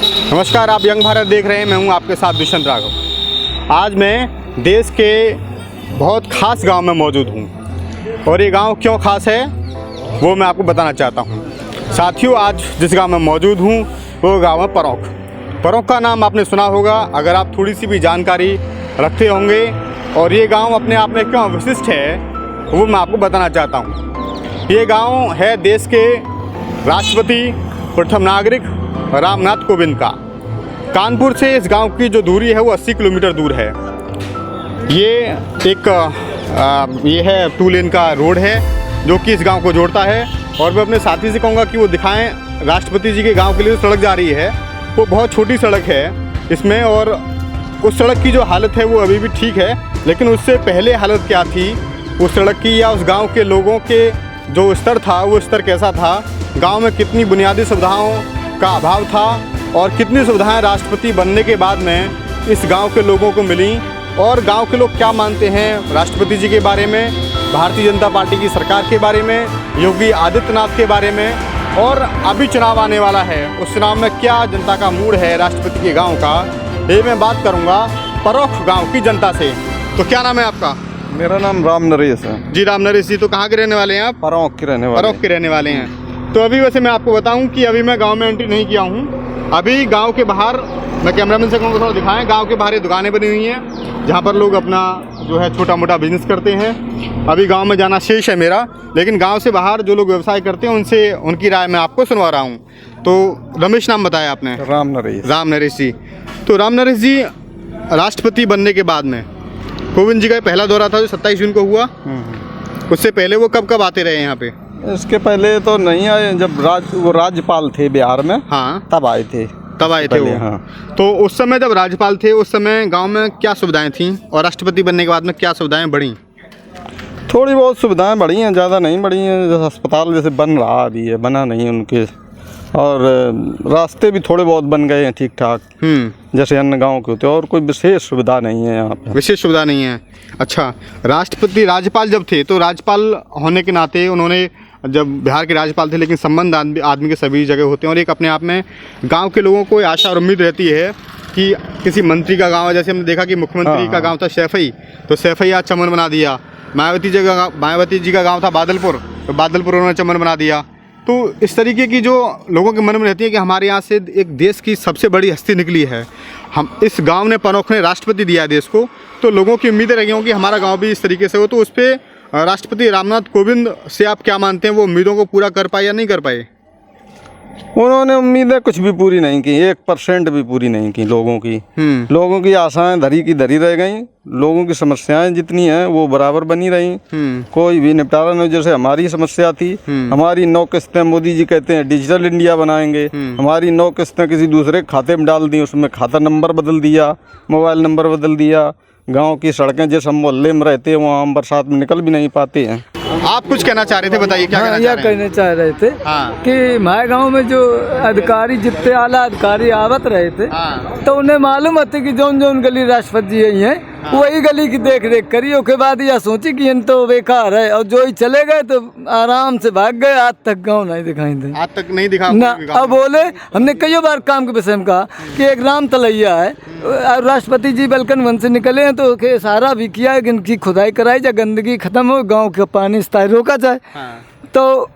नमस्कार, आप यंग भारत देख रहे हैं। मैं हूं आपके साथ दुष्यंत राघव। आज मैं देश के बहुत ख़ास गांव में मौजूद हूं और ये गांव क्यों ख़ास है वो मैं आपको बताना चाहता हूं। साथियों, आज जिस गांव में मौजूद हूं वो गांव है परौख। परौख का नाम आपने सुना होगा अगर आप थोड़ी सी भी जानकारी रखते होंगे, और ये गाँव अपने आप में क्यों विशिष्ट है वो मैं आपको बताना चाहता हूँ। ये गाँव है देश के राष्ट्रपति प्रथम नागरिक रामनाथ कोविंद का। कानपुर से इस गांव की जो दूरी है वो 80 किलोमीटर दूर है। ये है 2 लेन का रोड है जो कि इस गांव को जोड़ता है। और मैं अपने साथी से कहूँगा कि वो दिखाएं राष्ट्रपति जी के गांव के लिए सड़क जा रही है वो बहुत छोटी सड़क है इसमें, और उस सड़क की जो हालत है वो अभी भी ठीक है, लेकिन उससे पहले हालत क्या थी उस सड़क की, या उस गाँव के लोगों के जो स्तर था वो स्तर कैसा था, गाँव में कितनी बुनियादी सुविधाओं का अभाव था और कितनी सुविधाएं राष्ट्रपति बनने के बाद में इस गांव के लोगों को मिली, और गांव के लोग क्या मानते हैं राष्ट्रपति जी के बारे में, भारतीय जनता पार्टी की सरकार के बारे में, योगी आदित्यनाथ के बारे में। और अभी चुनाव आने वाला है, उस चुनाव में क्या जनता का मूड है राष्ट्रपति के गाँव का, ये मैं बात करूँगा परौख गाँव की जनता से। तो क्या नाम है आपका? मेरा नाम राम नरेश है जी। राम नरेश जी, तो कहाँ के रहने वाले हैं आप? परौख के रहने वाले। परौख के रहने वाले हैं। तो अभी वैसे मैं आपको बताऊं कि अभी मैं गांव में एंट्री नहीं किया हूं। अभी गांव के बाहर मैं कैमरामैन से कहूँगा थोड़ा दिखाएं। गांव के बाहर ये दुकानें बनी हुई हैं जहां पर लोग अपना जो है छोटा मोटा बिजनेस करते हैं। अभी गांव में जाना शेष है मेरा, लेकिन गांव से बाहर जो लोग व्यवसाय करते हैं उनसे उनकी राय मैं आपको सुनवा रहा हूँ। तो रमेश नाम बताया आपने? राम नरेश। राम नरेश जी। तो राम नरेश जी, राष्ट्रपति बनने के बाद में कोविंद जी का पहला दौरा था जो 27 जून को हुआ, उससे पहले वो कब आते रहे यहाँ पे? इसके पहले तो नहीं आए, जब वो राज्यपाल थे बिहार में। हाँ, तब आए थे वो। हाँ। तो उस समय जब राज्यपाल थे उस समय गांव में क्या सुविधाएं थीं और राष्ट्रपति बनने के बाद में क्या सुविधाएं बढ़ी? थोड़ी बहुत सुविधाएं बढ़ी हैं, ज़्यादा नहीं बढ़ी हैं। जैसे अस्पताल जैसे बन रहा अभी है, बना नहीं उनके, और रास्ते भी थोड़े बहुत बन गए हैं ठीक ठाक, जैसे अन्य गाँव के होते हैं। और कोई विशेष सुविधा नहीं है यहाँ पे। विशेष सुविधा नहीं है। अच्छा, राज्यपाल जब थे तो राज्यपाल होने के नाते उन्होंने, जब बिहार के राज्यपाल थे, लेकिन संबंध आदमी के सभी जगह होते हैं, और एक अपने आप में गांव के लोगों को आशा और उम्मीद रहती है कि किसी मंत्री का गांव है। जैसे हमने देखा कि मुख्यमंत्री का गांव था सैफई, तो सैफई आज चमन बना दिया। मायावती जी का गांव था बादलपुर, तो बादलपुर उन्होंने चमन बना दिया। तो इस तरीके की जो लोगों के मन में रहती है कि हमारे यहाँ से एक देश की सबसे बड़ी हस्ती निकली है, हम इस गाँव ने, परौख ने राष्ट्रपति दिया देश को, तो लोगों की उम्मीदें रही हों कि हमारा गाँव भी इस तरीके से हो। तो उस पर राष्ट्रपति रामनाथ कोविंद से आप क्या मानते हैं, वो उम्मीदों को पूरा कर पाए या नहीं कर पाए? उन्होंने उम्मीदें कुछ भी पूरी नहीं की, 1% भी पूरी नहीं की लोगों की। लोगों की आशाएं धरी की धरी रह गई, लोगों की समस्याएं जितनी हैं वो बराबर बनी रही, कोई भी निपटारा नहीं। जैसे हमारी समस्या थी, हमारी 9 किस्तें मोदी जी कहते हैं डिजिटल इंडिया बनाएंगे, हमारी 9 किस्तें किसी दूसरे खाते में डाल दी, उसमें खाता नंबर बदल दिया, मोबाइल नंबर बदल दिया। गांव की सड़कें जिस हम मोहल्ले में रहते हैं वहाँ हम बरसात में निकल भी नहीं पाते हैं। आप कुछ कहना चाह रहे थे, बताइए क्या कहना चाह रहे थे? कि हमारे गांव में जो अधिकारी, जितने आला अधिकारी आवत रहे थे, तो उन्हें मालूम होती कि जौन गली राष्ट्रपति जी यही है, वही गली की देख रेख करी। उसके बाद यह सोची कि इन तो बेकार है, और जो ही चले गए तो आराम से भाग गए। आज तक गाँव नहीं दिखाई दे, आज तक नहीं दिखा ना। अब बोले, हमने कई बार काम के विषय में कहा कि एक राम तलैया है, राष्ट्रपति जी बलकन वन से निकले हैं तो सारा भी किया है कि इनकी खुदाई कराई जाए, गंदगी खत्म हो, गाँव का पानी स्थायी रोका जाए। तो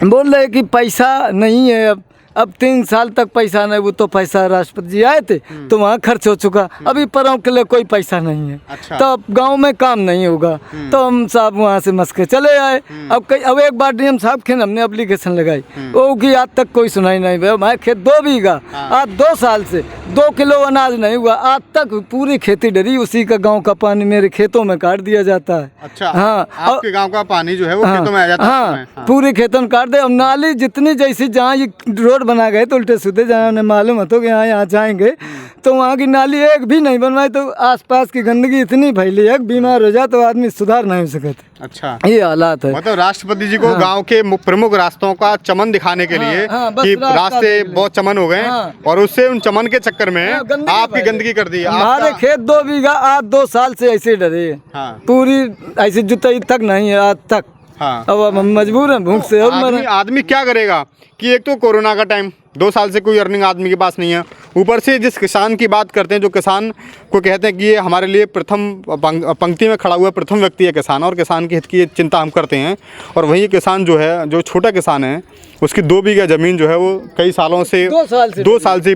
बोल रहे कि पैसा नहीं है, अब 3 साल तक पैसा नहीं। वो तो पैसा राष्ट्रपति जी आए थे तो वहाँ खर्च हो चुका, अभी परौख के लिए कोई पैसा नहीं है। अच्छा। तो अब गाँव में काम नहीं होगा, तो हम साहब वहाँ से मस्के चले आए। अब एक बार डीएम साहब के हमने एप्लीकेशन लगाई, वो की आज तक कोई सुनाई नहीं भाई। हमारे खेत 2 बीघा, आज 2 साल से 2 किलो अनाज नहीं हुआ, आज तक पूरी खेती डरी। उसी का गाँव का पानी मेरे खेतों में काट दिया जाता है। अच्छा। हाँ, आपके गाँव का पानी जो है वो खेतों में आ जाता है? हाँ, पूरे खेतों में काट दे। अब नाली जितनी जैसी, जहाँ ये रोड बना गए तो उल्टे सीधे, जहाँ उन्हें मालूम हो तो कि यहाँ जाएंगे तो वहाँ की नाली एक भी नहीं बनवाई, तो आसपास की गंदगी इतनी फैली है, बीमार हो जाए तो आदमी सुधार नहीं सकते। अच्छा, ये हालात है। मतलब राष्ट्रपति जी को गांव के प्रमुख रास्तों का चमन दिखाने के लिए कि रास्ते बहुत चमन हो गए, और उससे उन चमन के चक्कर में आपकी गंदगी कर दी। हमारे खेत 2 बीघा आज 2 साल से ऐसे डरे, पूरी ऐसी जुताई तक नहीं है आज तक। अब हम मजबूर हैं भूख से। आदमी क्या करेगा कि एक तो कोरोना का टाइम, 2 साल से कोई अर्निंग आदमी के पास नहीं है, ऊपर से जिस किसान की बात करते हैं, जो किसान को कहते हैं कि ये हमारे लिए प्रथम पंक्ति में खड़ा हुआ प्रथम व्यक्ति है किसान, और किसान के हित की चिंता हम करते हैं। और वही किसान जो है, जो छोटा किसान है, उसकी 2 बीघा ज़मीन जो है वो कई सालों से 2 साल से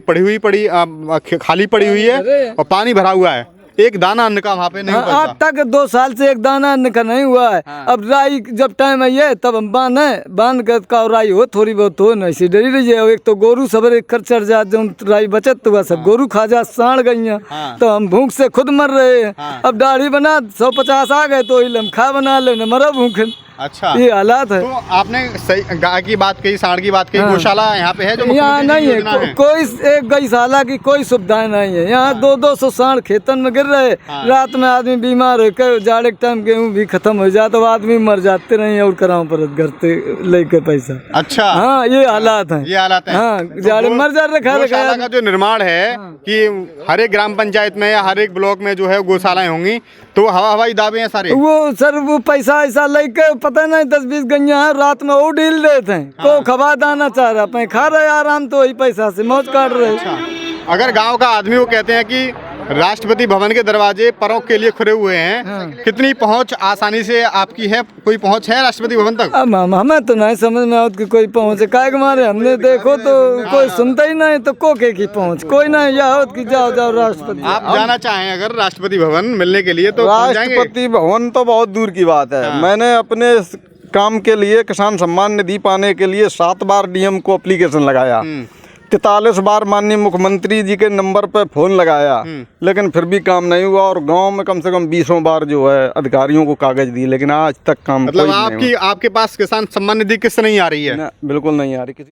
खाली पड़ी हुई है और पानी भरा हुआ है। एक दाना अन्न का वहाँ पे नहीं आज तक 2 साल से एक दाना अन्न का नहीं हुआ है। अब राई जब टाइम आई है तब हम बांध कर का राई हो थोड़ी बहुत हो न, ऐसी डरी रही है। एक तो गोरू सवेरे कर चढ़ जा, जो राई बचत हुआ सब गोरू खा जा, साड़ गई हैं। तो हम भूख से खुद मर रहे हैं। अब दाढ़ी बना 150 आ गए तो लमखा बना ले, मरो भूखे। अच्छा, ये हालात है। तो आपने सही गाय की बात कही, सांड की बात कही, गौशाला यहाँ पे है जो यहाँ नहीं है कोई एक गौशाला की कोई सुविधाएं नहीं है। यहाँ 200 सांड खेतन में गिर रहे। रात में आदमी बीमार होकर जाड़े के टाइम गेहूँ भी खत्म हो जाए तो आदमी मर जाते नहीं और कराओ पर घर लेके पैसा। अच्छा, हाँ ये हालात है, ये हालात है। हाँ जाड़े मर जा रखा का जो निर्माण है कि हर एक ग्राम पंचायत में या हर एक ब्लॉक में जो है गौशालाएं होंगी, तो हवाई दावे हैं सारे। वो सर वो पैसा ऐसा लेके पता नहीं 10-20 गैया है, रात में वो डील देते हैं। को खबा दाना चाह रहा है, खा रहे आराम, तो वही पैसा से मौज काट रहे। अच्छा, अगर गांव का आदमी वो कहते हैं कि राष्ट्रपति भवन के दरवाजे परों के लिए खुले हुए हैं, कितनी पहुंच आसानी से आपकी है? कोई पहुंच है राष्ट्रपति भवन तक? अब हमें तो नहीं समझ में आता कि कोई पहुंच है। काय मारे हमने देखो तो कोई सुनता ही नहीं, तो कोके की पहुंच कोई नहीं। या कि जाओ राष्ट्रपति। आप जाना चाहें अगर राष्ट्रपति भवन मिलने के लिए तो राष्ट्रपति भवन तो बहुत दूर की बात है। मैंने अपने काम के लिए किसान सम्मान निधि पाने के लिए 7 बार डीएम को एप्लीकेशन लगाया, 43 बार माननीय मुख्यमंत्री जी के नंबर पर फ़ोन लगाया, लेकिन फिर भी काम नहीं हुआ। और गांव में कम से कम 20 बार जो है अधिकारियों को कागज दिए, लेकिन आज तक काम मतलब आपके पास किसान सम्मान निधि किस नहीं आ रही है? बिल्कुल नहीं आ रही किसी।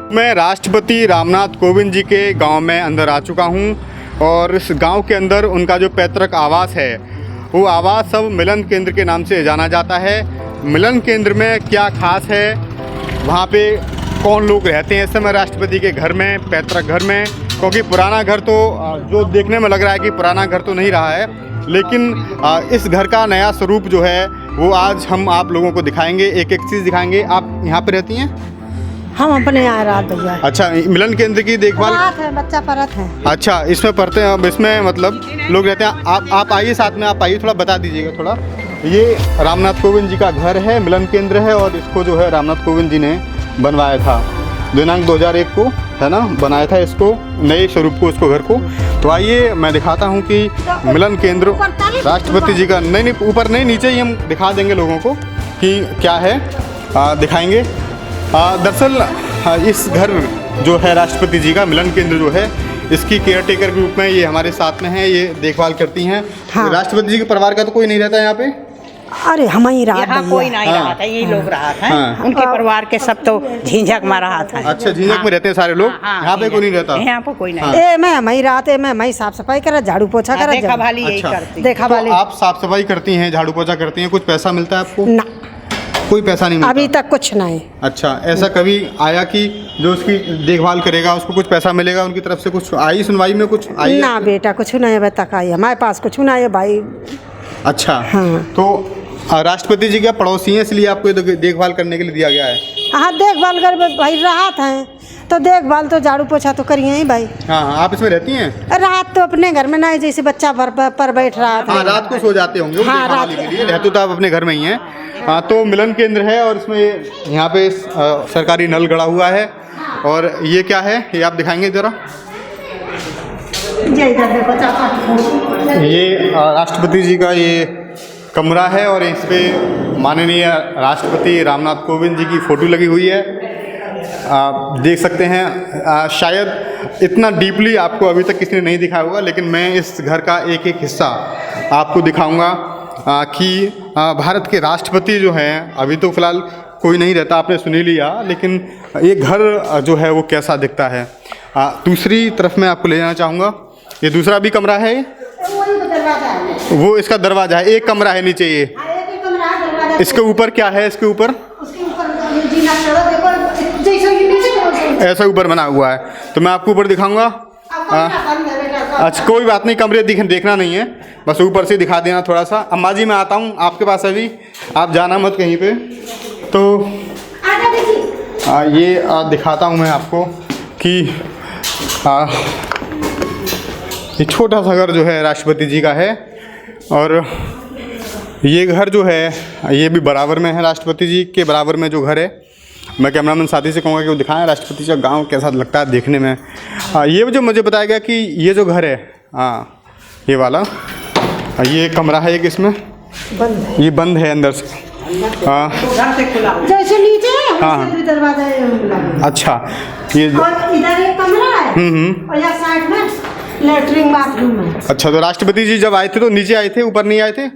मैं राष्ट्रपति रामनाथ कोविंद जी के गांव में अंदर आ चुका हूं, और इस गांव के अंदर उनका जो पैतृक आवास है, वो आवास अब मिलन केंद्र के नाम से जाना जाता है। मिलन केंद्र में क्या खास है, वहां पे कौन लोग रहते हैं इस समय राष्ट्रपति के घर में, पैतृक घर में? क्योंकि पुराना घर तो जो देखने में लग रहा है कि पुराना घर तो नहीं रहा है, लेकिन इस घर का नया स्वरूप जो है वो आज हम आप लोगों को दिखाएंगे, एक एक चीज़ दिखाएंगे। आप यहाँ पर रहती हैं? हम अपने यहाँ रात भैया। अच्छा, मिलन केंद्र की देखभाल है, बच्चा परत है। अच्छा, इसमें पढ़ते हैं, अब इसमें मतलब लोग रहते हैं। आप आइए, साथ में आप आइए, थोड़ा बता दीजिएगा थोड़ा। ये रामनाथ कोविंद जी का घर है, मिलन केंद्र है, और इसको जो है रामनाथ कोविंद जी ने बनवाया था दिनांक 2001 को, है ना, बनाया था इसको, नए स्वरूप को, इसको घर को। तो आइए मैं दिखाता हूँ कि मिलन केंद्र राष्ट्रपति जी का, नहीं ऊपर नहीं, नीचे ही हम दिखा देंगे लोगों को कि क्या है, दिखाएंगे। दरअसल इस घर जो है राष्ट्रपति जी का मिलन केंद्र जो है, इसकी केयर टेकर के रूप में ये हमारे साथ में है, ये देखभाल करती हैं। हाँ। राष्ट्रपति जी के परिवार का तो कोई नहीं रहता यहाँ पे? अरे हम ही रात यहाँ कोई नहीं रहा था, यही लोग रहा था। हाँ। उनके परिवार के सब तो झींझक में रहा था। अच्छा, झींझक में रहते हैं सारे लोग? यहाँ पे कोई नहीं रहता? यहाँ पे कोई नहीं। ए मैं हम ही रात है, मैं साफ सफाई करा, झाड़ू पोछा करा, देखा भाली यही अच्छा। करती। देखा भाली। तो आप साफ सफाई करती हैं, झाड़ू पोछा करती हैं, कुछ पैसा मिलता है आपको? ना, कोई पैसा नहीं मिलता अभी तक कुछ नहीं। अच्छा, ऐसा कभी आया कि जो उसकी देखभाल करेगा उसको कुछ पैसा मिलेगा उनकी तरफ से? कुछ आई सुनवाई में, कुछ आई? ना बेटा, कुछ नहीं अभी तक आई, हमारे पास कुछ नहीं है भाई। अच्छा, हाँ। तो राष्ट्रपति जी क्या पड़ोसी हैं, इसलिए आपको देखभाल करने के लिए दिया गया है? हाँ, देखभाल कर भाई, राहत है तो देखभाल तो झाड़ू पोछा तो करिए ही भाई। हाँ, आप इसमें रहती हैं? रात तो अपने घर में नहीं, जैसे बच्चा पर बैठ रहा था। हाँ, रात को सो जाते होंगे? हाँ, रात के लिए रहते तो आप अपने घर में ही हैं। हाँ, तो मिलन केंद्र है, और इसमें यहाँ पे सरकारी नल गड़ा हुआ है। और ये क्या है, ये आप दिखाएंगे जरा? ये राष्ट्रपति जी का ये कमरा है, और इस पे माननीय राष्ट्रपति रामनाथ कोविंद जी की फ़ोटो लगी हुई है, आप देख सकते हैं। शायद इतना डीपली आपको अभी तक किसी ने नहीं दिखाया होगा, लेकिन मैं इस घर का एक एक हिस्सा आपको दिखाऊंगा कि भारत के राष्ट्रपति जो हैं, अभी तो फ़िलहाल कोई नहीं रहता, आपने सुन ही लिया, लेकिन ये घर जो है वो कैसा दिखता है। दूसरी तरफ मैं आपको ले जाना चाहूँगा। ये दूसरा भी कमरा है, वो इसका दरवाज़ा है, एक कमरा है नीचे, ये इसके ऊपर क्या है? इसके ऊपर उसके ऊपर ये जीना चढ़ा, देखो जैसे ये नीचे पहुंचे। ऐसा ऊपर बना हुआ है, तो मैं आपको ऊपर दिखाऊंगा। अच्छा कोई बात नहीं, कमरे देखना नहीं है, बस ऊपर से दिखा देना थोड़ा सा। अम्मा जी मैं आता हूँ आपके पास अभी, आप जाना मत कहीं पे। तो ये दिखाता हूँ मैं आपको कि ये छोटा सा घर जो है राष्ट्रपति जी का है, और ये घर जो है ये भी बराबर में है, राष्ट्रपति जी के बराबर में जो घर है। मैं कैमरामैन साथी से कहूँगा कि वो दिखाएं राष्ट्रपति जी का गांव कैसा लगता है देखने में। ये जो मुझे बताया गया कि ये जो घर है, ये वाला, ये कमरा है एक, इसमें ये बंद है अंदर से। जैसे नीचे है वैसे भी दरवाजा है। अच्छा ये और इधर एक कमरा है और यहाँ साइड में लेटरिन बाथरूम है। अच्छा, तो राष्ट्रपति जी जब आए थे तो नीचे आए थे, ऊपर नहीं आए थे?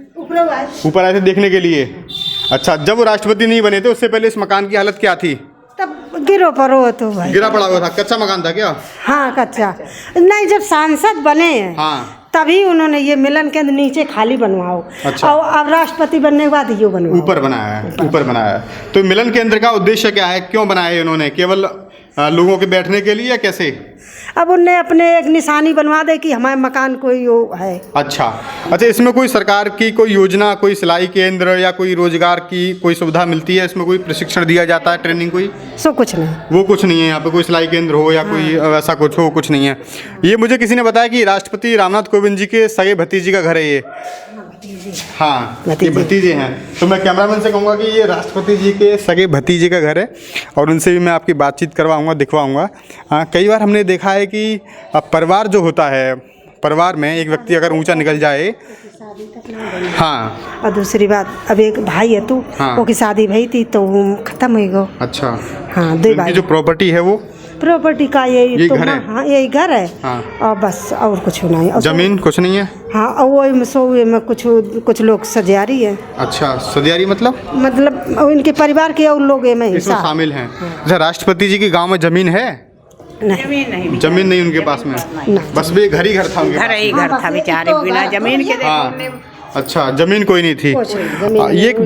ऊपर आए थे देखने के लिए। अच्छा, जब वो राष्ट्रपति नहीं बने थे उससे पहले इस मकान की हालत क्या थी? तब गिरो परो तो भाई, गिरा पड़ा हुआ था, कच्चा मकान था क्या? हाँ कच्चा। नहीं, जब सांसद बने हैं हाँ तभी उन्होंने ये मिलन केंद्र नीचे खाली बनवाओ। अच्छा। और अब राष्ट्रपति बनने के बाद ये बनवाओ। ऊपर बनाया है, ऊपर बनाया है। तो मिलन केंद्र का उद्देश्य क्या है, क्यों बनाया है उन्होंने? केवल लोगों के बैठने के लिए या कैसे? अब उनने अपने एक निशानी बनवा दे कि हमारे मकान कोई वो है। अच्छा, इसमें कोई सरकार की कोई योजना, कोई सिलाई केंद्र या कोई रोजगार की कोई सुविधा मिलती है? इसमें कोई प्रशिक्षण दिया जाता है, ट्रेनिंग कोई? सो कुछ नहीं, वो कुछ नहीं है यहाँ पे, कोई सिलाई केंद्र हो या कोई वैसा कुछ हो, कुछ नहीं है। ये मुझे किसी ने बताया कि राष्ट्रपति रामनाथ कोविंद जी के सगे भतीजी का घर है ये। हाँ, ये भतीजे हैं। तो मैं कैमरामैन से कहूँगा कि ये राष्ट्रपति जी के सगे भतीजे का घर है, और उनसे भी मैं आपकी बातचीत करवाऊँगा, दिखवाऊँगा। कई बार हमने देखा है कि परिवार जो होता है, परिवार में एक व्यक्ति अगर ऊंचा निकल जाए, हाँ, और दूसरी बात अब एक भाई है तू, हाँ, वो की शादी भई थी तो खत्म हो गई। अच्छा, हाँ, दो भाई। जो प्रॉपर्टी है वो प्रॉपर्टी का यही तो घर है? हाँ, यही घर है। हाँ। और बस और कुछ नहीं, और जमीन कुछ नहीं है। हाँ, और वो सोए में कुछ लोग सजारी है। अच्छा, सदियारी मतलब इनके परिवार के और लोग में इसमें शामिल हैं। अच्छा, राष्ट्रपति जी के गांव में जमीन है? नहीं, जमीन नहीं उनके पास में, बस भी घर ही घर था उनके घर ही घर था बेचारे, बिना जमीन के। हाँ, अच्छा, जमीन कोई नहीं थी। ये एक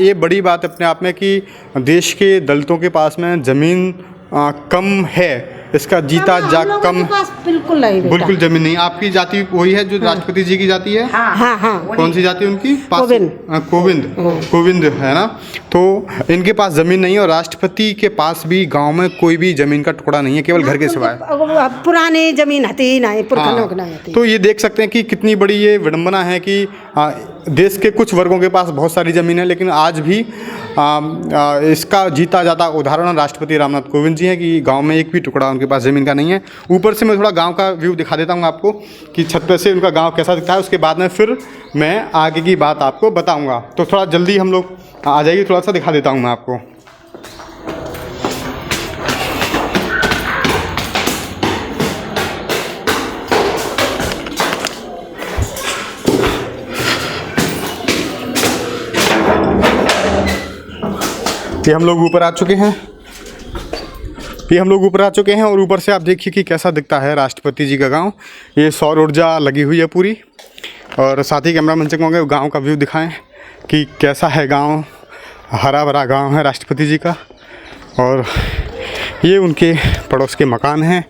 ये बड़ी बात अपने आप में कि देश के दलितों के पास में जमीन कम है, इसका जीता जाग कम, बिल्कुल नहीं, बिल्कुल जमीन नहीं। आपकी जाति वही है जो राष्ट्रपति जी की जाति है? हाँ, हाँ। कौन सी जाति उनकी? कोविंद है ना। तो इनके पास जमीन नहीं है, और राष्ट्रपति के पास भी गांव में कोई भी जमीन का टुकड़ा नहीं है, केवल घर के सिवाय। पुरानी जमीन हती नहीं, तो ये देख सकते हैं कि कितनी बड़ी ये विडंबना है कि देश के कुछ वर्गों के पास बहुत सारी ज़मीन है, लेकिन आज भी इसका जीता जाता उदाहरण राष्ट्रपति रामनाथ कोविंद जी हैं कि गांव में एक भी टुकड़ा उनके पास ज़मीन का नहीं है। ऊपर से मैं थोड़ा गांव का व्यू दिखा देता हूं आपको कि छत पे से उनका गांव कैसा दिखता है, उसके बाद में फिर मैं आगे की बात आपको बताऊंगा। तो थोड़ा जल्दी हम लोग आ जाइए, थोड़ा सा दिखा देता हूँ मैं आपको। ये हम लोग ऊपर आ चुके हैं, और ऊपर से आप देखिए कि कैसा दिखता है राष्ट्रपति जी का गांव। ये सौर ऊर्जा लगी हुई है पूरी, और साथ ही कैमरामैन से कहूँगा गांव का व्यू दिखाएं कि कैसा है गांव। हरा भरा गांव है राष्ट्रपति जी का, और ये उनके पड़ोस के मकान हैं।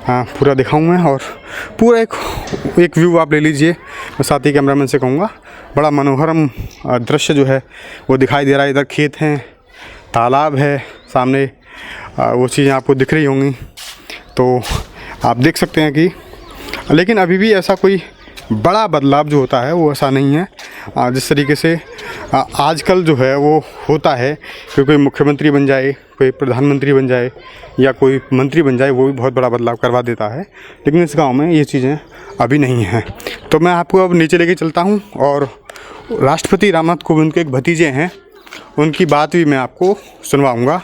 पूरा दिखाऊँ मैं, और पूरा एक व्यू आप ले लीजिए। मैं साथ ही कैमरामैन से कहूँगा बड़ा मनोहरम दृश्य जो है वो दिखाई दे रहा है। इधर खेत हैं, तालाब है सामने, वो चीज़ें आपको दिख रही होंगी, तो आप देख सकते हैं कि, लेकिन अभी भी ऐसा कोई बड़ा बदलाव जो होता है वो ऐसा नहीं है जिस तरीके से आजकल जो है वो होता है कि कोई मुख्यमंत्री बन जाए, कोई प्रधानमंत्री बन जाए या कोई मंत्री बन जाए, वो भी बहुत बड़ा बदलाव करवा देता है। लेकिन इस गांव में ये चीज़ें अभी नहीं हैं। तो मैं आपको अब नीचे लेके चलता हूं, और राष्ट्रपति रामनाथ कोविंद के एक भतीजे हैं, उनकी बात भी मैं आपको सुनवाऊँगा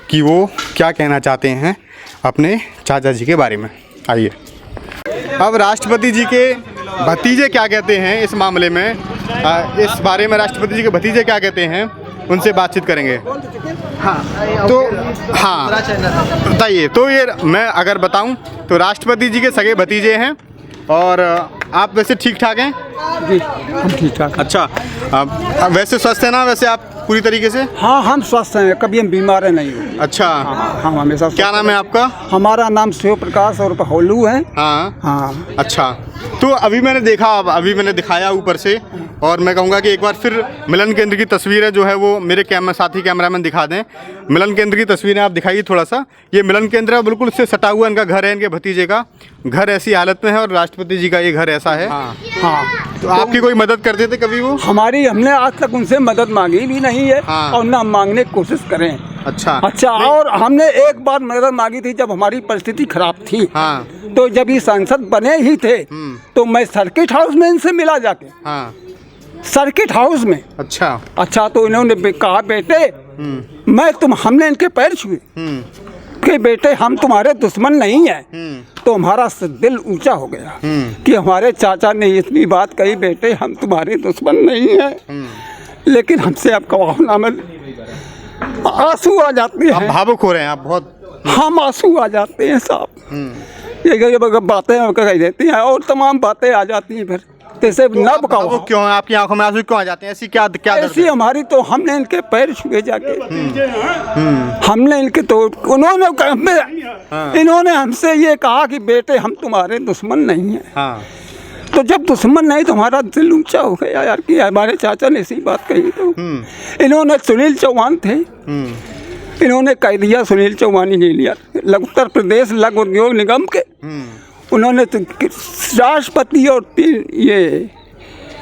कि वो क्या कहना चाहते हैं अपने चाचा जी के बारे में। आइए, अब राष्ट्रपति जी के भतीजे क्या कहते हैं इस मामले में, इस बारे में राष्ट्रपति जी के भतीजे क्या कहते हैं, उनसे बातचीत करेंगे। हाँ, तो हाँ बताइए। तो ये मैं अगर बताऊं तो राष्ट्रपति जी के सगे भतीजे हैं, और आप वैसे ठीक ठाक हैं? जी, हम ठीक ठाक। अच्छा, वैसे स्वस्थ है ना? वैसे आप पूरी तरीके से? हाँ, हम स्वस्थ हैं, कभी हम बीमार नहीं हुए। अच्छा, हाँ, हम हमेशा क्या नाम है आपका? हमारा नाम शिव प्रकाश और होलू है। हाँ हाँ, अच्छा, तो अभी मैंने देखा, अभी मैंने दिखाया ऊपर से, और मैं कहूँगा कि एक बार फिर मिलन केंद्र की तस्वीरें जो है वो मेरे साथी कैमरामैन दिखा दें। मिलन केंद्र की तस्वीरें आप दिखाइए थोड़ा सा। ये मिलन केंद्र है, बिल्कुल इससे सटा हुआ इनका घर है, इनके भतीजे का घर ऐसी हालत में है, और राष्ट्रपति जी का ये घर ऐसा है। हाँ। तो आपकी कोई मदद करते थे कभी वो? हमने आज तक उनसे मदद मांगी भी नहीं है। हाँ। और ना मांगने की कोशिश करें। अच्छा, और हमने एक बार मदद मांगी थी जब हमारी परिस्थिति खराब थी। हाँ। तो जब ये सांसद बने ही थे तो मैं सर्किट हाउस में इनसे मिला जाके। हाँ। सर्किट हाउस में। अच्छा, तो इन्होंने कहा बेटे हमने इनके पैर छुए कि बेटे हम तुम्हारे दुश्मन नहीं हैं। तो हमारा दिल ऊंचा हो गया कि हमारे चाचा ने इतनी बात कही, बेटे हम तुम्हारे दुश्मन नहीं हैं, लेकिन हमसे आप गवाहनामे आंसू आ जाते हैं। आप भावुक हो रहे हैं आप बहुत। हम आंसू आ जाते हैं साहब। ये बातें कह देती हैं और तमाम बातें आ जाती हैं फिर। जैसे न बकाओ क्यों है आपकी आंखों में आंसू क्यों आ जाते हैं? ऐसी क्या ऐसी हमारी तो हमने इनके पैर छुए जाके। हमने इनके तो इन्होंने हमसे ये कहा कि बेटे हम तुम्हारे दुश्मन नहीं हैं। हाँ। तो जब दुश्मन नहीं तो हमारा दिल ऊंचा हो गया यार कि हमारे चाचा ने ऐसी बात कही। तो इन्होंने सुनील चौहान थे, इन्होंने कह दिया, सुनील चौहान ही लिया उत्तर प्रदेश लघु उद्योग निगम के। उन्होंने तो राष्ट्रपति और ये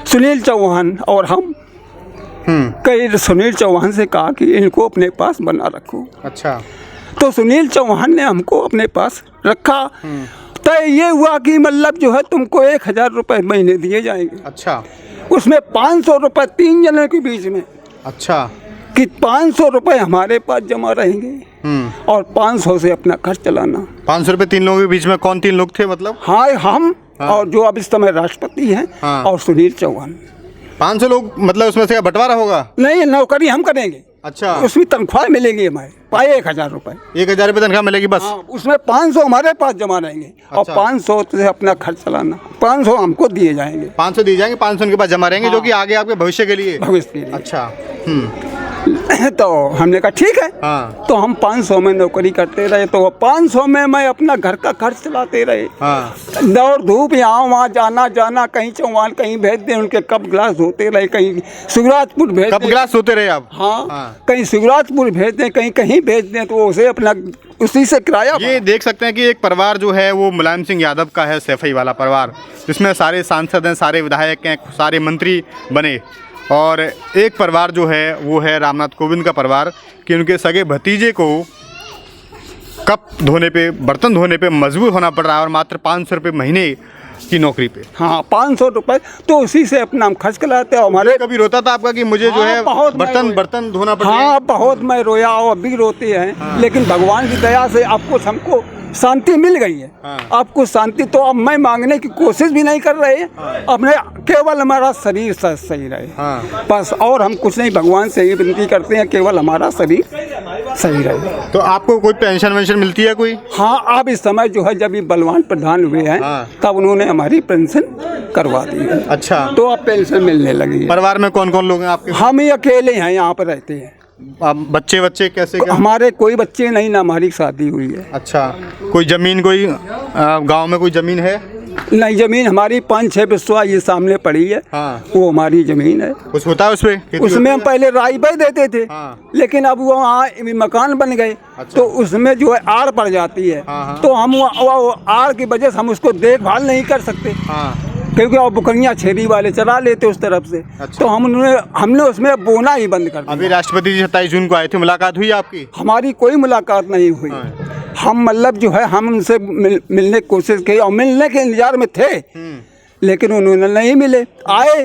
सुनील चौहान और हम कई सुनील चौहान से कहा कि इनको अपने पास बना रखो। अच्छा, तो सुनील चौहान ने हमको अपने पास रखा। तो ये हुआ कि मतलब जो है तुमको 1000 रुपये महीने दिए जाएंगे। अच्छा, उसमें 500 रुपये 3 जनों के बीच में। अच्छा, कि 500 रुपये हमारे पास जमा रहेंगे और 500 से अपना घर चलाना। 500 रुपये 3 लोगों के बीच में? कौन 3 लोग थे मतलब? हाँ, हम और जो अब इस समय राष्ट्रपति हैं। हाँ। और सुनील चौहान। 500 लोग मतलब उसमें से बंटवारा होगा? नहीं, नौकरी हम करेंगे। अच्छा, उसमें तनख्वाह मिलेगी हमारे पाए 1000 रुपये। 1000 रुपये तनख्वाह मिलेगी बस? हाँ, उसमें 500 हमारे पास जमा रहेंगे। और 500 से अपना खर्च चलाना। 500 हमको दिए जाएंगे। 500 दिए जाएंगे, 500 उनके पास जमा रहेंगे। हाँ। जो कि आगे आपके भविष्य के लिए? भविष्य के लिए। अच्छा। तो हमने कहा ठीक है। हाँ। तो हम 500 में नौकरी करते रहे, तो 500 में मैं अपना घर का खर्च चलाते रहे। हाँ। दौड़ धूप यहाँ वहाँ जाना, कहीं चौहान कहीं भेज दें, उनके कप गिलास धोते रहे, कहीं शिवराजपुर भेज दें। कप गिलास धोते रहे आप? हाँ। कहीं शिवराजपुर भेज दें, कहीं भेज दें, तो उसे अपना उसी से किराया। ये देख सकते हैं कि एक परिवार जो है वो मुलायम सिंह यादव का है, सैफई वाला परिवार, जिसमें सारे सांसद हैं, सारे विधायक हैं, सारे मंत्री बने। और एक परिवार जो है वो है रामनाथ कोविंद का परिवार, कि उनके सगे भतीजे को कप धोने पे, बर्तन धोने पे मजबूर होना पड़ रहा है, और मात्र 500 रुपये महीने की नौकरी पे। हाँ, 500 रुपये, तो उसी से अपना हम खर्च कराते हैं। हमारे कभी रोता था आपका कि मुझे जो है बर्तन धोना पड़ता है? हाँ, बहुत मैं रोया और अभी रोते हैं। हाँ। लेकिन भगवान की दया से अब कुछ हमको शांति मिल गई है। हाँ। अब कुछ शांति, तो अब मैं मांगने की कोशिश भी नहीं कर रहे हैं। हाँ। अपने केवल हमारा शरीर सही रहे। हाँ। बस, और हम कुछ नहीं, भगवान से ही विनती करते हैं केवल हमारा शरीर सही रहे। तो आपको कोई पेंशन वेंशन मिलती है कोई? हाँ, अब इस समय जो है जब ये बलवान प्रधान हुए हैं। हाँ। तब उन्होंने हमारी पेंशन करवा दी है। अच्छा, तो अब पेंशन मिलने लगी है। परिवार में कौन कौन लोग हैं आपके? हम ही अकेले हैं, यहाँ पर रहते हैं। बच्चे कैसे क्या? हमारे कोई बच्चे नहीं, ना हमारी शादी हुई है। अच्छा, कोई जमीन, कोई गांव में कोई जमीन है? नहीं, जमीन हमारी 5-6 बिस्वा ये सामने पड़ी है। हाँ। वो हमारी जमीन है। कुछ होता है उसपे? उसमें हम पहले राई बह देते थे। हाँ। लेकिन अब वो वहाँ मकान बन गए। अच्छा। तो उसमें जो है आड़ पड़ जाती है। हाँ। तो हम वो आड़ की वजह से हम उसको देखभाल नहीं कर सकते। हाँ। क्योंकि और बकरियाँ छेरी वाले चला लेते उस तरफ से। अच्छा। तो हमने उसमें बोना ही बंद कर दिया। अभी राष्ट्रपति जी 27 जून को आए थे, मुलाकात हुई आपकी? हमारी कोई मुलाकात नहीं हुई। हाँ। हम मतलब जो है हम उनसे मिलने की कोशिश की और मिलने के इंतजार में थे, लेकिन उन्होंने नहीं मिले। आए,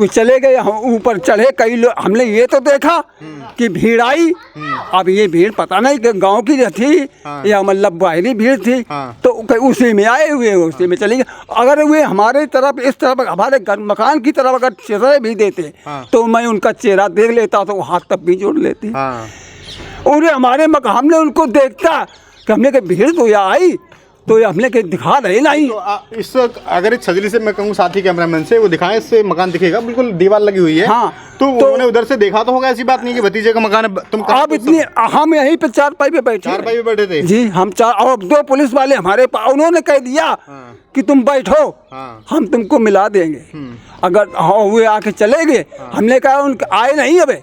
वो चले गए, हम ऊपर चढ़े कई लोग। हमने ये तो देखा कि भीड़ आई। अब ये भीड़ पता नहीं कि गांव की थी या मतलब बाहरी भीड़ थी। तो उसी में आए हुए, उसी में चले गए। अगर वे हमारे तरफ इस तरफ हमारे घर मकान की तरफ अगर चेहरे भी देते तो मैं उनका चेहरा देख लेता, तो हाथ तक भी जोड़ लेती। और हमारे मकान, हमने उनको देखता कि हमने कहा भीड़ तो यहाँ आई, तो ये हमने के दिखा रहे नहीं। तो इस अगर इस छजली से मैं कहूँ साथी कैमरामैन से वो दिखाएं, इससे मकान दिखेगा, बिल्कुल दीवार लगी हुई है। हाँ, तो उन्होंने उधर से देखा तो होगा, ऐसी बात नहीं कि भतीजे का मकान है। तुम आप इतनी हम यहीं पे चारपाई पे बैठे, चारपाई पे बैठे थे जी हम चार, और 2 पुलिस वाले हमारे पास, उन्होंने कह दिया कि तुम बैठो, हम तुमको मिला देंगे। अगर हुए आके चले गए, हमने कहा उनके आए नहीं अबे,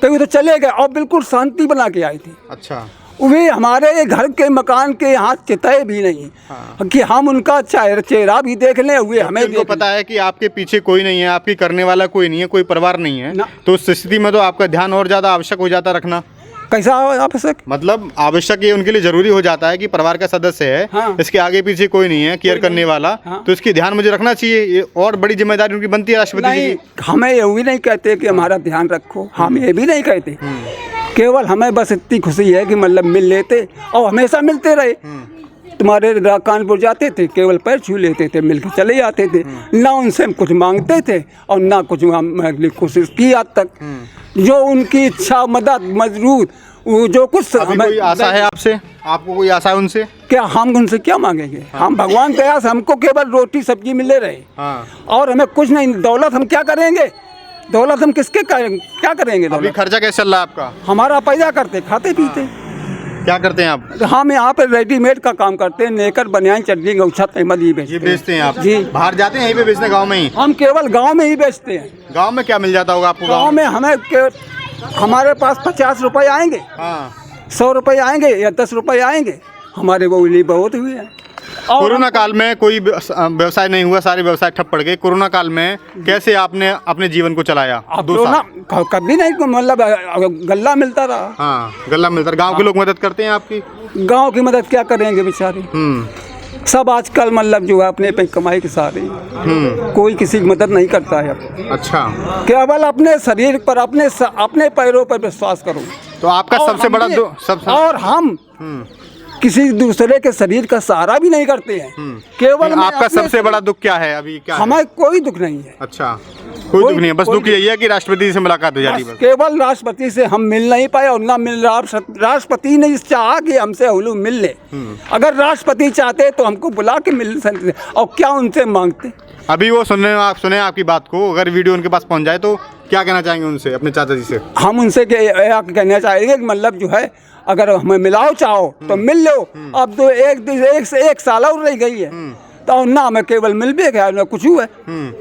तो तो चले गए और बिल्कुल शांति बना के आई थी। अच्छा, वे हमारे घर के मकान के यहाँ चिताए भी नहीं कि हम उनका चेहरा भी देख लें। हुए हमें उनको पता है कि आपके पीछे कोई नहीं है, आपकी करने वाला कोई नहीं है, कोई परिवार नहीं है, तो उस स्थिति में तो आपका ध्यान और ज़्यादा आवश्यक हो जाता रखना। कैसा आवश्यक, मतलब आवश्यक ये उनके लिए जरूरी हो जाता है कि परिवार का सदस्य है, हाँ। इसके आगे पीछे कोई नहीं है केयर करने वाला, हाँ। तो इसकी ध्यान मुझे रखना चाहिए। ये और बड़ी जिम्मेदारी उनकी बनती है राष्ट्रपति जी नहीं, की। हमें ये भी नहीं कहते कि हमारा ध्यान रखो, हम ये भी नहीं कहते, केवल हमें बस इतनी खुशी है कि मतलब मिल लेते और हमेशा मिलते रहे। तुम्हारे कानपुर जाते थे, केवल पैर छू लेते थे, मिल के चले जाते थे, ना उनसे हम कुछ मांगते थे और ना कुछ हमने कोशिश की आज तक। जो उनकी इच्छा, मदद, मजबूत, वो जो कुछ अभी कोई आशा है आपसे, आपको कोई आशा है उनसे? क्या हम उनसे क्या मांगेंगे? हम भगवान दया से हमको केवल रोटी सब्जी मिले रहे, और हमें कुछ नहीं। दौलत हम क्या करेंगे? दौलत हम किसके क्या करेंगे? अभी दौलत खर्चा कैसे चल रहा है आपका? हमारा पैदा करते, खाते पीते। क्या करते हैं आप? हम यहाँ पे रेडीमेड का काम करते हैं, नेकर, बनियान, चटनी, गौछा, तहमद ये ये बेचते हैं आप? जी। बाहर जाते हैं यहीं पे बेचने, गाँव में ही? हम केवल गांव में ही बेचते हैं। गाँव में क्या मिल जाता होगा आपको? गांव में हमारे पास 50 रुपए आएंगे, 100 रुपए आएंगे या 10 रुपए आएंगे, हमारे वो लिए बहुत हुए हैं। कोरोना काल में कोई व्यवसाय नहीं हुआ, सारे व्यवसाय ठप पड़ गए। कोरोना काल में कैसे आपने अपने जीवन को चलाया? कभी नहीं, मतलब गल्ला मिलता रहा। हाँ, गल्ला मिलता रहा। गाँव के लोग मदद करते हैं आपकी? गांव की मदद क्या करेंगे बेचारे, सब आजकल मतलब जो है अपने पे कमाई के सारे, कोई किसी की मदद नहीं करता है अब। अच्छा, केवल अपने शरीर पर, अपने पैरों पर विश्वास करो। तो आपका सबसे बड़ा और हम किसी दूसरे के शरीर का सहारा भी नहीं करते हैं। केवल आपका सबसे बड़ा दुख क्या है अभी? क्या हमें कोई दुख नहीं है। अच्छा, कोई दुख नहीं है, बस दुख यही है कि राष्ट्रपति से मुलाकात हो जाती है। केवल राष्ट्रपति से हम मिल नहीं पाए और ना मिल रहा। राष्ट्रपति ने चाहा कि हमसे हुलू मिल ले। अगर राष्ट्रपति चाहते तो हमको बुला के मिल सकते, और क्या उनसे मांगते? अभी वो आप सुने आपकी बात को, अगर वीडियो उनके पास पहुंच जाए तो क्या कहना चाहेंगे उनसे, अपने चाचा जी से? हम उनसे कहना चाहेंगे कि मतलब जो है, अगर हमें मिलाओ चाहो तो मिल लो। अब तो एक साल और रह गई है, तो ना हमें केवल मिल भी गया, ना कुछ हुआ।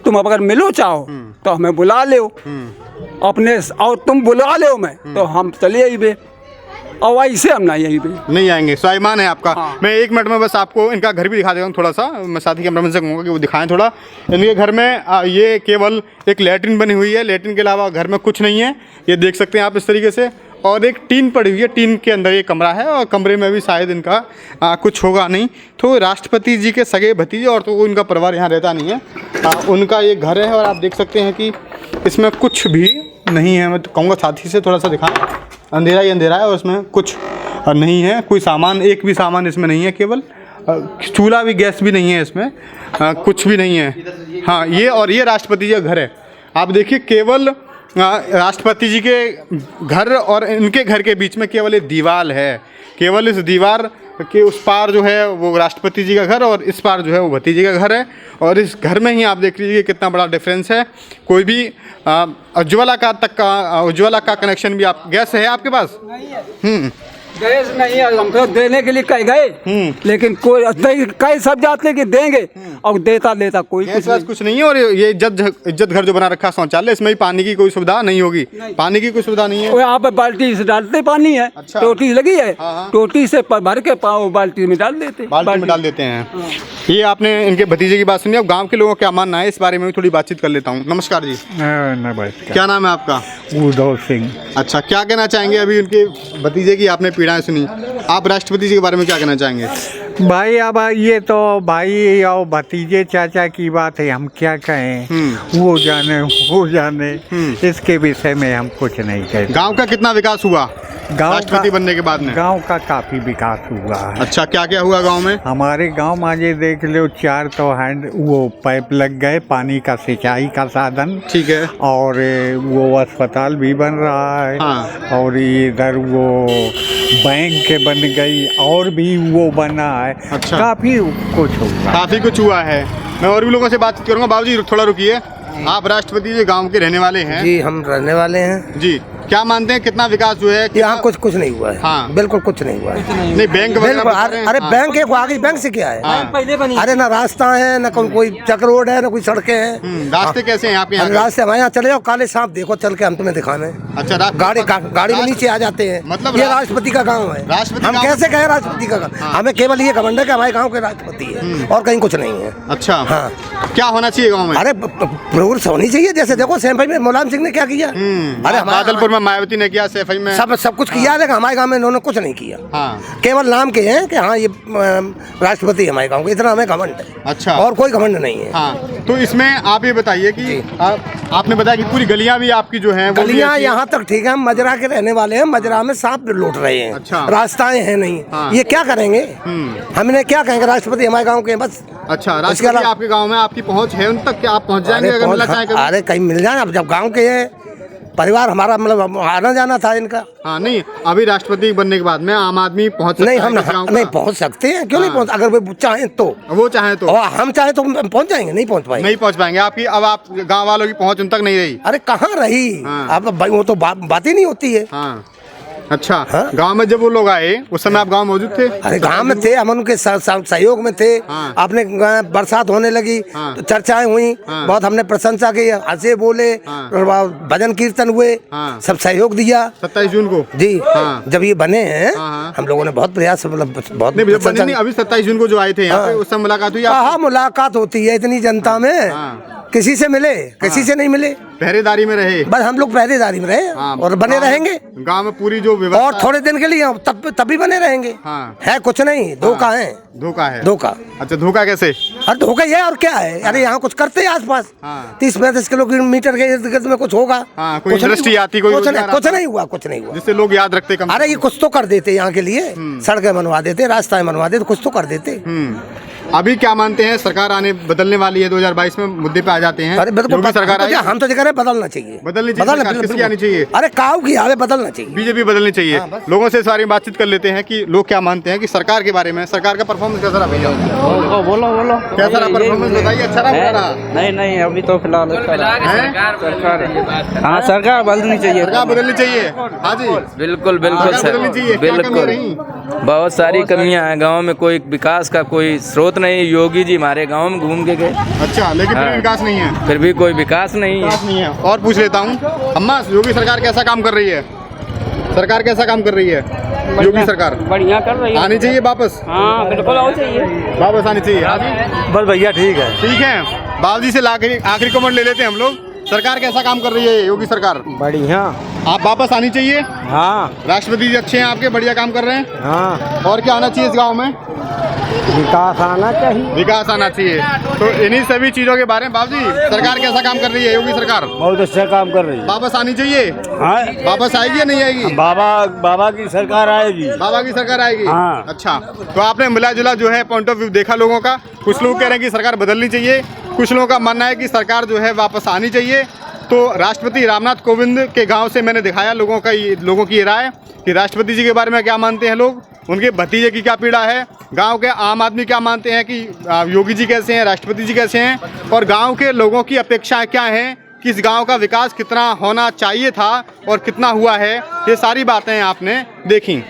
तुम अगर मिलो चाहो तो हमें बुला लो अपने, और तुम बुला लो मैं तो हम चले ही बे, और ऐसे हम नहीं आएंगे। स्वाभिमान है आपका। हाँ। मैं 1 मिनट में बस आपको इनका घर भी दिखा देता हूँ थोड़ा सा। मैं साथी कैमरामैन से कहूँगा कि वो दिखाएं थोड़ा। इनके घर में ये केवल एक लैट्रिन बनी हुई है, लैट्रिन के अलावा घर में कुछ नहीं है। ये देख सकते हैं आप इस तरीके से, और एक टीन पड़ी हुई है, टीन के अंदर ये कमरा है, और कमरे में भी शायद इनका कुछ होगा नहीं। तो राष्ट्रपति जी के सगे भतीजे और तो उनका परिवार यहाँ रहता नहीं है, उनका ये घर है। और आप देख सकते हैं कि इसमें कुछ भी नहीं है। मैं तो कहूँगा साथी से थोड़ा सा दिखाएं, अंधेरा ही अंधेरा है और इसमें कुछ नहीं है, कोई सामान, एक भी सामान इसमें नहीं है, केवल चूल्हा भी, गैस भी नहीं है इसमें, कुछ भी नहीं है। हाँ, ये और ये राष्ट्रपति जी का घर है। आप देखिए, केवल राष्ट्रपति जी के घर और इनके घर के बीच में केवल एक दीवार है। केवल इस दीवार के उस पार जो है वो राष्ट्रपति जी का घर, और इस पार जो है वो भतीजे का घर है। और इस घर में ही आप देख लीजिए कितना बड़ा डिफरेंस है। कोई भी उज्ज्वला का कनेक्शन भी, आप गैस है आपके पास? गैस नहीं है, हमको देने के लिए कह गए, लेकिन कोई कई सब जाते कि देंगे, और देता कोई कुछ नहीं है। और ये इज्जत घर जो बना रखा है शौचालय, इसमें भी पानी की कोई सुविधा नहीं होगी। पानी की कोई सुविधा नहीं है। यहाँ पे बाल्टी से डालते पानी है। अच्छा। टोटी लगी है। हाँ। टोटी से भर के बाल्टी में डाल देते, बाल्टी में डाल देते हैं। हाँ। ये आपने इनके भतीजे की बात सुनी। अब गाँव के लोगों का क्या मानना है इस बारे में भी थोड़ी बातचीत कर लेता हूँ। नमस्कार जी। क्या नाम है आपका? उदय सिंह। अच्छा, क्या कहना चाहेंगे? अभी उनके भतीजे की आपने पीड़ाएं सुनी, आप राष्ट्रपति जी के बारे में क्या कहना चाहेंगे? भाई अब ये तो भाई और भतीजे चाचा की बात है, हम क्या कहें, वो जाने इसके विषय में हम कुछ नहीं कहते। गांव का कितना विकास हुआ? राष्ट्रपति बनने के बाद में? गांव का काफी विकास हुआ है। अच्छा, क्या क्या हुआ गांव में? हमारे गांव में ये देख लो 4 तो हैंड वो पाइप लग गए, पानी का सिंचाई का साधन। ठीक है। और वो अस्पताल भी बन रहा है। हाँ। और इधर वो बैंक बन गई और भी वो बना है। अच्छा। काफी कुछ हुआ। काफी कुछ हुआ है। मैं और भी लोगों से बातचीत करूंगा। बाबूजी थोड़ा रुकिए। आप राष्ट्रपति जी गांव के रहने वाले हैं? जी, हम रहने वाले हैं। जी, क्या मानते हैं कितना विकास हुआ है? यहाँ कुछ नहीं हुआ है। हाँ। बिल्कुल कुछ नहीं हुआ है। नहीं, बैंक वगैरह बता रहे हैं। अरे हाँ। बैंक एक आगे, बैंक से क्या है? हाँ। अरे ना रास्ता है, ना कोई चक रोड है, ना कोई सड़कें हैं। रास्ते कैसे हैं आपके यहाँ? रास्ते हमारे यहाँ चले जाओ, काले सांप देखो चल के, हम तुम्हें दिखाने। अच्छा, गाड़ी में नीचे आ जाते हैं। मतलब ये राष्ट्रपति का गाँव है। राष्ट्रपति हम गाँव? कैसे कहें राष्ट्रपति का गाँव? हमें केवल ये घमंड है कि हमारे गाँव के राष्ट्रपति है और कहीं कुछ नहीं है। अच्छा। हाँ। क्या होना चाहिए गाँव में? अरे प्रोग्रेस होनी चाहिए। जैसे देखो सैफई में मुलायम सिंह ने क्या किया। अरे बादलपुर में मायावती ने किया, सैफई में सब कुछ किया, लेकिन हमारे गांव में इन्होंने कुछ नहीं किया। हाँ। केवल नाम के हैं कि हाँ ये राष्ट्रपति है हमारे गांव के, इतना हमें घमंड है। अच्छा। और कोई घमंड नहीं है। हाँ, तो इसमें आप ये बताइए कि आपने बताया कि पूरी गलियां भी आपकी जो हैं वो भी गलियां ऐसी हैं? यहाँ तक ठीक है, हम मजरा के रहने वाले हैं। मजरा में सांप लौट रहे हैं। अच्छा। रास्ताएं हैं नहीं। हाँ। ये क्या करेंगे? हमने क्या कहेंगे? राष्ट्रपति हमारे गाँव के हैं बस। अच्छा, राष्ट्रपति आपके गांव में आपकी पहुंच है उन तक? क्या आप पहुंच जाएंगे अगर मिलना चाहें कभी? अरे कहीं मिल जाए। अब जब गाँव के हैं, परिवार हमारा मतलब आना जाना था इनका। हाँ, नहीं अभी राष्ट्रपति बनने के बाद में आम आदमी पहुंच सकता नहीं, है हम किसी गांव नहीं का? पहुंच सकते हैं। क्यों नहीं हाँ। पहुंच? अगर वो चाहें तो, वो चाहे तो और हम चाहे तो पहुंच जाएंगे। नहीं पहुंच पाएंगे। नहीं पहुंच पाएंगे। आपकी अब आप गांव वालों की पहुंच उन तक नहीं रही। अरे कहाँ रही? हाँ। अब भाई वो तो बात ही नहीं होती है। हाँ। अच्छा। हाँ? गांव में जब वो लोग आए उस समय आप गांव मौजूद थे? अरे गांव में थे, हम उनके सहयोग में थे। हाँ। अपने बरसात होने लगी हाँ। तो चर्चाएं हुई। हाँ। बहुत हमने प्रशंसा की, हंसे बोले, हाँ। और भजन कीर्तन हुए। हाँ। सब सहयोग दिया। 27 जून को? जी। हाँ। जब ये बने हैं, हाँ। हम लोगों ने बहुत प्रयास, मतलब बहुत नहीं, जब बने प्रशंसा नहीं, अभी 27 जून को जो आए थे यहाँ पे, उस समय मुलाकात हुई आपकी? हाँ, मुलाकात होती है इतनी जनता में। हाँ। किसी से मिले, किसी से नहीं मिले। पहरेदारी में रहे? बस हम लोग पहरेदारी में रहे और बने रहेंगे। गांव में पूरी जो व्यवस्था और थोड़े दिन के लिए तभी बने रहेंगे। हाँ। है कुछ नहीं, धोखा है। धोखा है? धोखा। अच्छा, धोखा कैसे? अरे धोखा ये और क्या है? अरे यहाँ कुछ करते हैं आसपास। हाँ। 30-35 किलोमीटर के इर्द गिर्द में कुछ होगा। हाँ, कोई कुछ नहीं इंडस्ट्री हुआ। आती, कोई कुछ रोजगार आता। नहीं हुआ, कुछ नहीं हुआ। जिससे लोग याद रखते कम। अरे ये कुछ तो कर देते यहाँ के लिए, सड़कें बनवा देते, रास्ताएं बनवा देते, कुछ तो कर देते। अभी क्या मानते हैं? सरकार आने बदलने वाली है 2022 में, मुद्दे पे आ जाते हैं। अरे योगी सरकार आई? हम तो कह रहे हैं बदलना चाहिए। बदलनी चाहिए सरकार, किसकी आनी चाहिए? अरे काऊ की आवे, बदलना चाहिए। बीजेपी बदलनी चाहिए। लोगों से इस बारे में बातचीत कर लेते हैं कि लोग क्या मानते हैं कि सरकार के बारे में। सरकार का परफॉर्मेंस कैसा रहा भैया? बोलो कैसा रहा परफॉर्मेंस, बताइए। अच्छा रहा, बुरा रहा? नहीं अभी तो फिलहाल हैं? हाँ, सरकार बदलनी चाहिए। सरकार बदलनी चाहिए। हाँ जी, बिल्कुल सरकार बदलनी चाहिए। क्या कमियां रहीं? बहुत सारी कमियां हैं गांव में। कोई विकास का कोई स्रोत नहीं। योगी जी हमारे गांव में घूम के गए। अच्छा, लेकिन फिर भी विकास नहीं है। फिर भी कोई विकास नहीं है। विकास नहीं है। और पूछ लेता हूँ, अम्मा, योगी सरकार कैसा काम कर रही है? सरकार कैसा काम कर रही है? योगी सरकार बढ़िया कर रही आनी चाहिए वापस? हाँ, बिल्कुल आनी चाहिए। वापस आनी चाहिए। हाँ जी, बस भैया ठीक है। ठीक है। बाबूजी से आखिरी कमेंट ले लेते हैं हम लोग। सरकार कैसा काम कर रही है योगी सरकार? बढ़िया। आप वापस आनी चाहिए? हाँ। राष्ट्रपति जी अच्छे हैं आपके, बढ़िया काम कर रहे हैं। हाँ, और क्या आना चाहिए इस गांव में? विकास आना चाहिए। विकास आना चाहिए। तो इन्हीं सभी चीजों के बारे में बाबूजी, सरकार कैसा काम कर रही है योगी सरकार? बहुत अच्छा काम कर रही है। वापस आनी चाहिए? हाँ, वापस आएगी या नहीं आएगी? बाबा की सरकार आएगी। बाबा की सरकार आएगी? हाँ। अच्छा, तो आपने मिला जुला जो है पॉइंट ऑफ व्यू देखा लोगों का। कुछ लोग कह रहे हैं कि सरकार बदलनी चाहिए, कुछ लोगों का मानना है कि सरकार जो है वापस आनी चाहिए। तो राष्ट्रपति रामनाथ कोविंद के गांव से मैंने दिखाया लोगों की ये राय कि राष्ट्रपति जी के बारे में क्या मानते हैं लोग, उनके भतीजे की क्या पीड़ा है, गांव के आम आदमी क्या मानते हैं कि योगी जी कैसे हैं, राष्ट्रपति जी कैसे हैं, और गांव के लोगों की अपेक्षाएं क्या हैं कि इस गांव का विकास कितना होना चाहिए था और कितना हुआ है। ये सारी बातें आपने देखी।